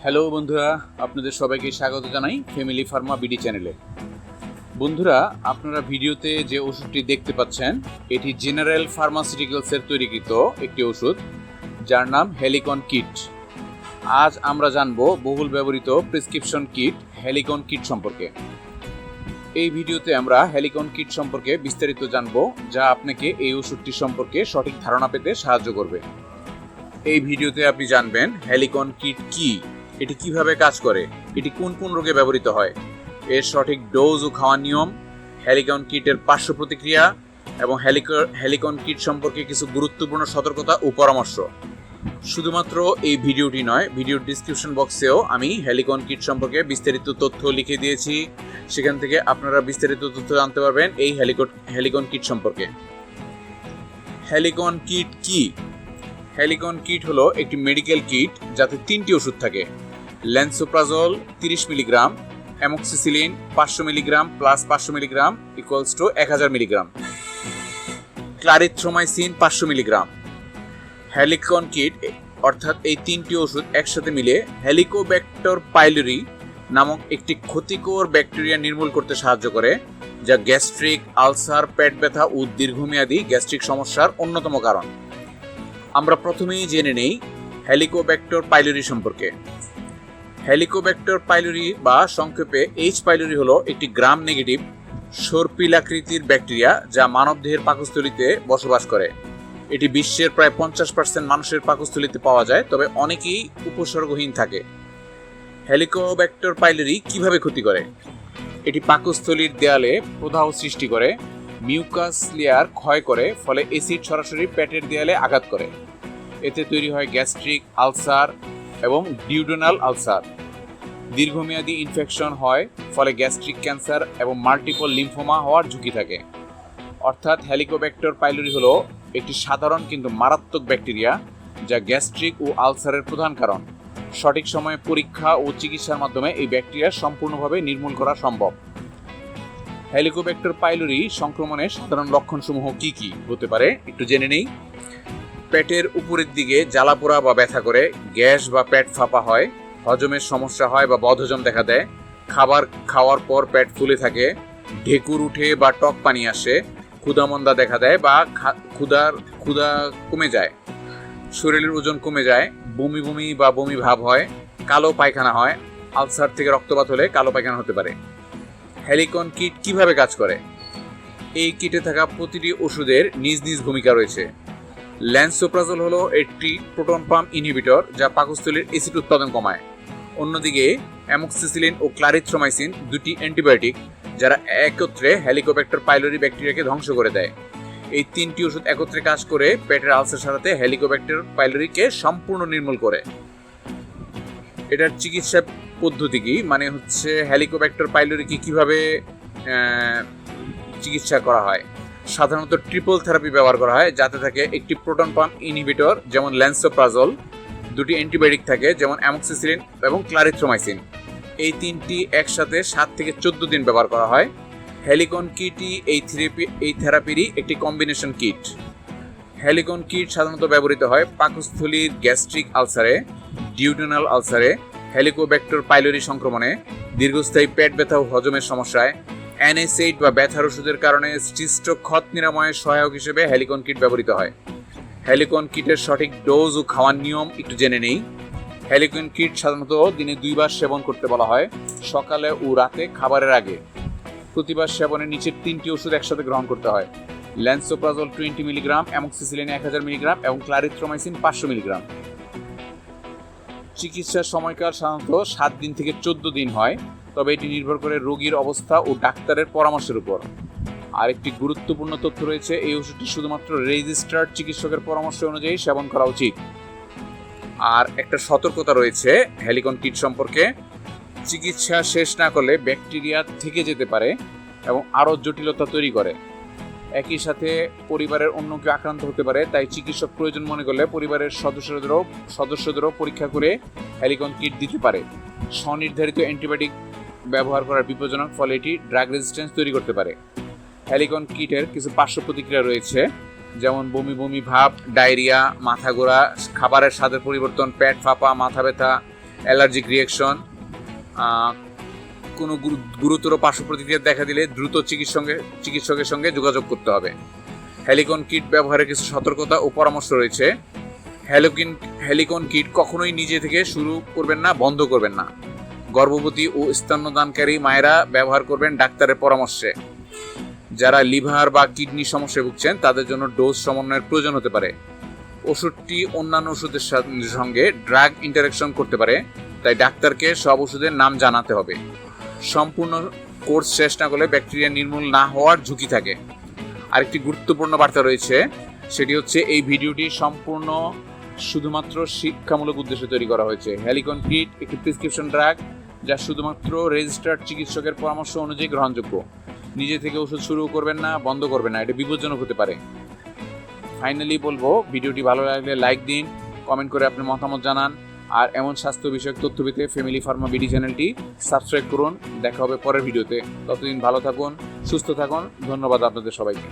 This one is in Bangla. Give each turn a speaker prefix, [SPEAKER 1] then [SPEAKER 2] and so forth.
[SPEAKER 1] হ্যালো বন্ধুরা, আপনাদের সবাইকে স্বাগত জানাই ফ্যামিলি ফার্মা বিডি চ্যানেলে। বন্ধুরা, আপনারা ভিডিওতে যে ওষুধটি দেখতে পাচ্ছেন এটি জেনারেল ফার্মাসিউটিক্যালসের তৈরিকৃত একটি ওষুধ যার নাম হেলিকন কিট। আজ আমরা জানব বহুল ব্যবহৃত প্রেসক্রিপশন কিট হেলিকন কিট সম্পর্কে। এই ভিডিওতে আমরা হেলিকন কিট সম্পর্কে বিস্তারিত জানব, যা আপনাকে এই ওষুধটি সম্পর্কে সঠিক ধারণা পেতে সাহায্য করবে। এই ভিডিওতে আপনি জানবেন হেলিকন কিট কি, এটি কিভাবে কাজ করে, এটি কোন কোন রোগে ব্যবহৃত হয়, এর সঠিক ডোজ ও খাওয়ার নিয়ম, হেলিকন কিটের পার্শ্ব প্রতিক্রিয়া এবং হেলিকন কিট সম্পর্কে কিছু গুরুত্বপূর্ণ সতর্কতা ও পরামর্শ। শুধুমাত্র এই ভিডিওটি নয়, ভিডিওর ডিসক্রিপশন বক্সেও আমি হেলিকন কিট সম্পর্কে বিস্তারিত তথ্য লিখে দিয়েছি। সেখান থেকে আপনারা বিস্তারিত তথ্য জানতে পারবেন এই হেলিকন কিট সম্পর্কে। হেলিকন কিট কি? হেলিকন কিট হলো একটি মেডিকেল কিট যাতে 3টি ওষুধ থাকে: lansoprazole 30 milligram, amoxicillin 500 milligram plus 500 milligram equals to 1000 milligram, clarithromycin 500 milligram. Helicon kit অর্থাৎ এই 3টি ওষুধ একসাথে মিলে হেলিকোব্যাক্টর পাইলোরি নামক একটি ক্ষতিকর ব্যাকটেরিয়া নির্মূল করতে সাহায্য করে, যা গ্যাস্ট্রিক, আলসার, পেট ব্যথা ও দীর্ঘমেয়াদী গ্যাস্ট্রিক সমস্যার অন্যতম কারণ। আমরা প্রথমেই জেনে নেই হেলিকোব্যাক্টর পাইলোরি সম্পর্কে। হেলিকোব্যাক্টর পাইলোরি বা সংক্ষেপে এইচ পাইলোরি হলো একটি গ্রাম নেগেটিভ সর্পিলাকৃতির ব্যাকটেরিয়া যা মানবদেহের পাকস্থলীতে বসবাস করে। এটি বিশ্বের প্রায় 50% মানুষের পাকস্থলীতে পাওয়া যায়, তবে অনেকেই উপসর্গহীন থাকে। হেলিকোব্যাক্টর পাইলোরি কিভাবে ক্ষতি করে? এটি পাকস্থলীর দেয়ালে প্রদাহ সৃষ্টি করে, মিউকাস লেয়ার ক্ষয় করে, ফলে অ্যাসিড সরাসরি পেটের দেয়ালে আঘাত করে। এতে তৈরি হয় গ্যাস্ট্রিক, আলসার এবং ডিউডেনাল আলসার। দীর্ঘমেয়াদী ইনফেকশন হয়, ফলে গ্যাস্ট্রিক ক্যান্সার এবং মাল্টিপল লিম্ফোমা হওয়ার ঝুঁকি থাকে। অর্থাৎ হেলিকোব্যাক্টর পাইলোরি হলো একটি সাধারণ কিন্তু মারাত্মক ব্যাকটেরিয়া যা গ্যাস্ট্রিক ও আলসারের প্রধান কারণ। সঠিক সময়ে পরীক্ষা ও চিকিৎসার মাধ্যমে এই ব্যাকটেরিয়া সম্পূর্ণভাবে নির্মূল করা সম্ভব। হেলিকোব্যাক্টর পাইলোরি সংক্রমণের সাধারণ লক্ষণসমূহ কি কি হতে পারে একটু জেনে নেই। পেটের উপরের দিকে জ্বালাপোড়া বা ব্যথা করে, গ্যাস বা পেট ফাঁপা হয়, হজমের সমস্যা হয় বা বদহজম দেখা দেয়, খাবার খাওয়ার পর পেট ফুলে থাকে, ঢেকুর উঠে বা টক পানি আসে, ক্ষুধামন্দা দেখা দেয় বা ক্ষুধা কমে যায়, শরীরের ওজন কমে যায়, বমি বমি বা বমি ভাব হয়, কালো পায়খানা হয়, আলসার থেকে রক্তপাত হলে কালো পায়খানা হতে পারে। হেলিকন কিট কিভাবে কাজ করে? এই কিটে থাকা প্রতিটি ওষুধের নিজ নিজ ভূমিকা রয়েছে। ল্যান্সোপ্রাজোল হলো একটি প্রোটন পাম্প ইনহিবিটর যা পাকস্থলীর অ্যাসিড উৎপাদন কমায়। অন্যদিকে অ্যামোক্সিসিলিন ও ক্লারিথ্রোমাইসিন দুটি অ্যান্টিবায়োটিক যারা একত্রে হেলিকোব্যাক্টর পাইলোরি ব্যাকটেরিয়াকে ধ্বংস করে দেয়। এই 3টি ওষুধ একত্রে কাজ করে পেটের আলসার সারাতে হেলিকোব্যাক্টর পাইলোরিকে সম্পূর্ণ নির্মূল করে। এটার চিকিৎসা পদ্ধতি কি, মানে হচ্ছে হেলিকোব্যাক্টর পাইলোরিকে কিভাবে চিকিৎসা করা হয়? সাধারণত ট্রিপল থেরাপি ব্যবহার করা হয়, যাতে থাকে একটি প্রোটন পাম্প ইনহিবিটর যেমন ল্যান্সোপ্রাজোল, দুটি অ্যান্টিবায়োটিক থাকে যেমন অ্যামোক্সিসিলিন এবং ক্লারিথ্রোমাইসিন। এই 3টি একসাথে 7 থেকে 14 দিন ব্যবহার করা হয়। হেলিকন কিটই এই থেরাপিরই একটি কম্বিনেশন কিট। হেলিকন কিট সাধারণত ব্যবহৃত হয় পাকস্থলীর গ্যাস্ট্রিক আলসারে, ডিউডেনাল আলসারে, হেলিকোব্যাক্টর পাইলোরি সংক্রমণে, দীর্ঘস্থায়ী পেট ব্যথা ও হজমের সমস্যায়, NSAID বা ব্যথার ওষুধের কারণে সৃষ্ট ক্ষত নিরাময়ের সহায়ক হিসেবে হেলিকন কিট ব্যবহৃত হয়। হেলিকন কিটের সঠিক ডোজ ও খাওয়ার নিয়ম একটু জেনে নেই। হেলিকন কিট সাধারণত দিনে 2 বার সেবন করতে বলা হয়, সকালে ও রাতে খাবারের আগে। প্রতিবার সেবনে নিচের 3টি ওষুধ একসাথে গ্রহণ করতে হয়: ল্যান্সোপ্রাজোল 20 মিলিগ্রাম, অ্যামোক্সিসিলিন 1000 মিলিগ্রাম এবং ক্লারিথ্রোমাইসিন 500 মিলিগ্রাম। চিকিৎসার সময়কাল সাধারণত 7 দিন থেকে 14 দিন হয়, তবে এটি নির্ভর করে রোগীর অবস্থা ও ডাক্তারের পরামর্শের উপর। আরেকটি গুরুত্বপূর্ণ তথ্য রয়েছে, এই ওষুধটি শুধুমাত্র রেজিস্টার্ড চিকিৎসকের পরামর্শ অনুযায়ী সেবন করা উচিত। আর একটা সতর্কতা রয়েছে হেলিকন কিট সম্পর্কে: চিকিৎসা শেষ না করলে ব্যাকটেরিয়া থেকে যেতে পারে এবং আরও জটিলতা তৈরি করে। একই সাথে পরিবারের অন্য কেউ আক্রান্ত হতে পারে, তাই চিকিৎসক প্রয়োজন মনে করলে পরিবারের সদস্যদেরও পরীক্ষা করে হেলিকন কিট দিতে পারে। স্বনির্ধারিত অ্যান্টিবায়োটিক ব্যবহার করার বিপজ্জনক, ফলে এটি ড্রাগ রেজিস্ট্যান্স তৈরি করতে পারে। হেলিকন কিটের কিছু পার্শ্ব প্রতিক্রিয়া রয়েছে, যেমন বমি বমি ভাব, ডায়রিয়া, মাথা ঘোরা, খাবারের স্বাদের পরিবর্তন, পেট ফাঁপা, মাথা ব্যথা, অ্যালার্জিক রিয়াকশন, কোনো গুরুতর পার্শ্ব প্রতিক্রিয়া দেখা দিলে দ্রুত চিকিৎসকের সঙ্গে যোগাযোগ করতে হবে। হেলিকন কিট ব্যবহারের কিছু সতর্কতা ও পরামর্শ রয়েছে। হেলিকন কিট কখনোই নিজে থেকে শুরু করবেন না, বন্ধ করবেন না। গর্ভবতী ও স্তন্যদানকারী মায়েরা ব্যবহার করবেন ডাক্তারের পরামর্শে। যারা লিভার বা কিডনি সমস্যায় ভুগছেন তাদের জন্য ডোজ সমন্বয়ের প্রয়োজন হতে পারে। ওষুধটি অন্যান্য ওষুধের সঙ্গে ড্রাগ ইন্টারাকশন করতে পারে, তাই ডাক্তারকে সব ওষুধের নাম জানাতে হবে। সম্পূর্ণ কোর্স শেষ না করলে ব্যাকটেরিয়া নির্মূল না হওয়ার ঝুঁকি থাকে। আরেকটি গুরুত্বপূর্ণ বার্তা রয়েছে, সেটি হচ্ছে এই ভিডিওটি সম্পূর্ণ শুধুমাত্র শিক্ষামূলক উদ্দেশ্যে তৈরি করা হয়েছে। হেলিকন কিট একটি প্রেসক্রিপশন ড্রাগ যা শুধুমাত্র রেজিস্টার্ড চিকিৎসকের পরামর্শ অনুযায়ী গ্রহণযোগ্য। নিজে থেকে ওষুধ শুরু করবেন না, বন্ধ করবেন না, এটা বিপজ্জনক হতে পারে। ফাইনালি বলবো, ভিডিওটি ভালো লাগলে লাইক দিন, কমেন্ট করে আপনার মতামত জানান, আর এমন স্বাস্থ্য বিষয়ক তথ্য পেতে ফ্যামিলি ফার্মা বিডি চ্যানেলটি সাবস্ক্রাইব করুন। দেখা হবে পরের ভিডিওতে। ততদিন ভালো থাকুন, সুস্থ থাকুন। ধন্যবাদ আপনাদের সবাইকে।